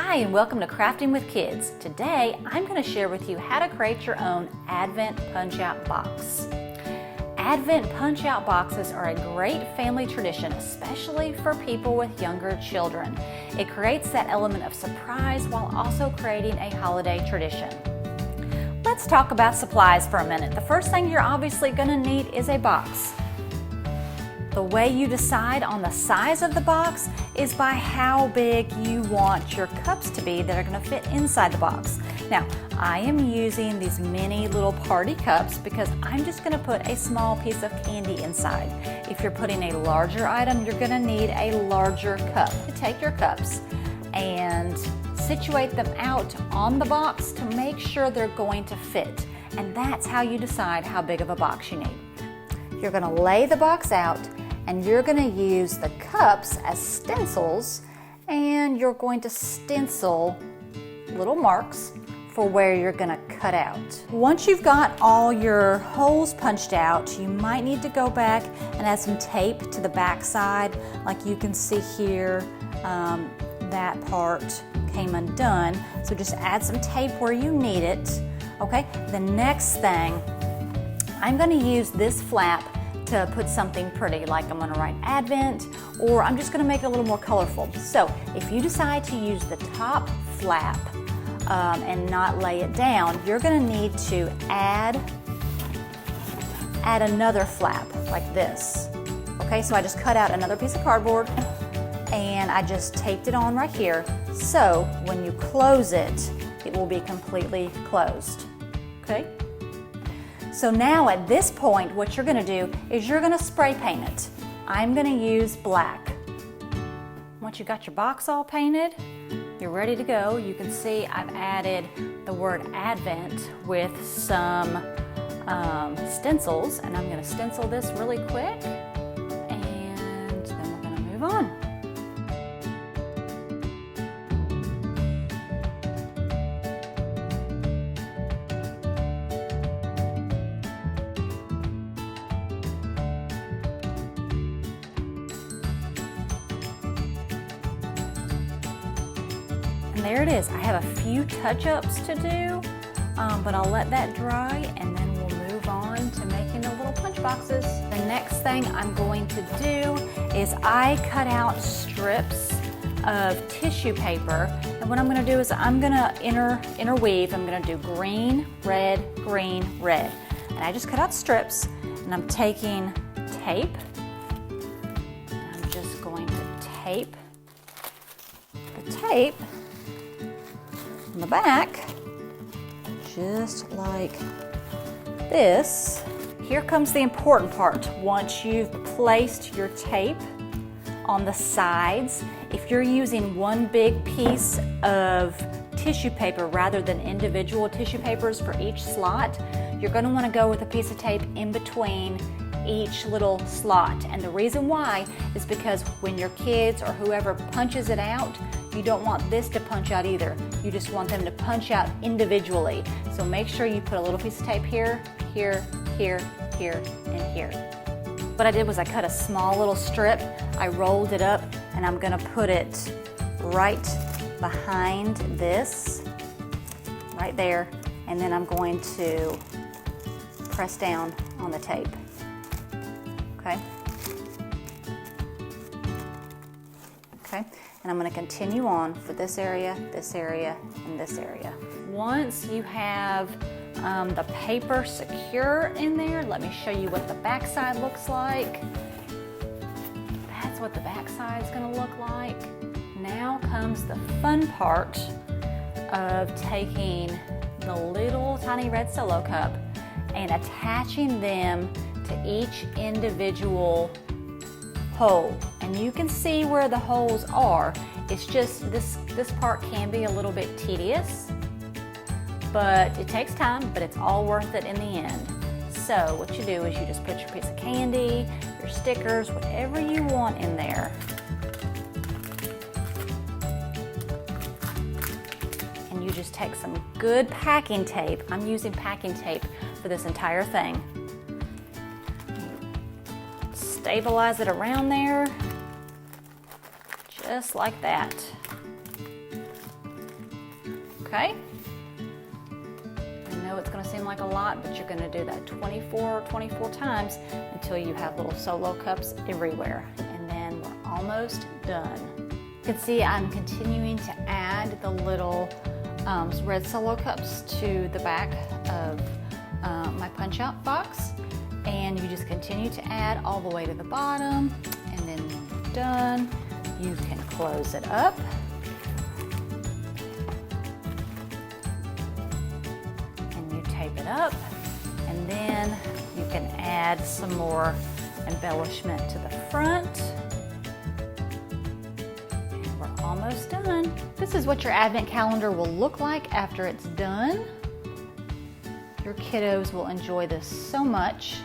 Hi and welcome to Crafting with Kids. Today I'm going to share with you how to create your own Advent Punch-Out box. Advent Punch-Out boxes are a great family tradition, especially for people with younger children. It creates that element of surprise while also creating a holiday tradition. Let's talk about supplies for a minute. The first thing you're obviously going to need is a box. The way you decide on the size of the box is by how big you want your cups to be that are going to fit inside the box. Now, I am using these mini little party cups because I'm just going to put a small piece of candy inside. If you're putting a larger item, you're going to need a larger cup. To take your cups and situate them out on the box to make sure they're going to fit. And that's how you decide how big of a box you need. You're going to lay the box out and you're going to use the cups as stencils, and you're going to stencil little marks for where you're going to cut out. Once you've got all your holes punched out, you might need to go back and add some tape to the back side. Like you can see here, that part came undone. So just add some tape where you need it. Okay, the next thing, I'm going to use this flap to put something pretty, like I'm going to write Advent, or I'm just going to make it a little more colorful. So if you decide to use the top flap and not lay it down, you're going to need to add another flap like this. Okay, so I just cut out another piece of cardboard and I just taped it on right here, so when you close it, it will be completely closed. Okay? So now at this point, what you're going to do is you're going to spray paint it. I'm going to use black. Once you got your box all painted, you're ready to go. You can see I've added the word Advent with some stencils, and I'm going to stencil this really quick, and then we're going to move on. And there it is. I have a few touch-ups to do, but I'll let that dry and then we'll move on to making the little punch boxes. The next thing I'm going to do is I cut out strips of tissue paper, and what I'm going to do is I'm going to interweave. I'm going to do green, red, and I just cut out strips, and I'm taking tape, and I'm just going to tape the tape on the back, just like this. Here comes the important part. Once you've placed your tape on the sides, if you're using one big piece of tissue paper rather than individual tissue papers for each slot, you're going to want to go with a piece of tape in between each little slot. And the reason why is because when your kids or whoever punches it out, you don't want this to punch out either. You just want them to punch out individually. So make sure you put a little piece of tape here, here, here, here, and here. What I did was I cut a small little strip, I rolled it up, and I'm gonna put it right behind this, right there, and then I'm going to press down on the tape. Okay? Okay, and I'm going to continue on for this area, and this area. Once you have the paper secure in there, let me show you what the back side looks like. That's what the back side is going to look like. Now comes the fun part of taking the little tiny red Solo cup and attaching them to each individual hole. And you can see where the holes are. It's just this part can be a little bit tedious, but it takes time, but it's all worth it in the end. So what you do is you just put your piece of candy, your stickers, whatever you want in there. And you just take some good packing tape. I'm using packing tape for this entire thing. Stabilize it around there, just like that. okay? I know it's going to seem like a lot, but you're going to do that 24 times until you have little solo cups everywhere. And then we're almost done. You can see I'm continuing to add the little red solo cups to the back of my punch-out box. And you just continue to add all the way to the bottom. And then when you're done, you can close it up. Tape it up, and then you can add some more embellishment to the front. And we're almost done. This is what your advent calendar will look like after it's done. Your kiddos will enjoy this so much.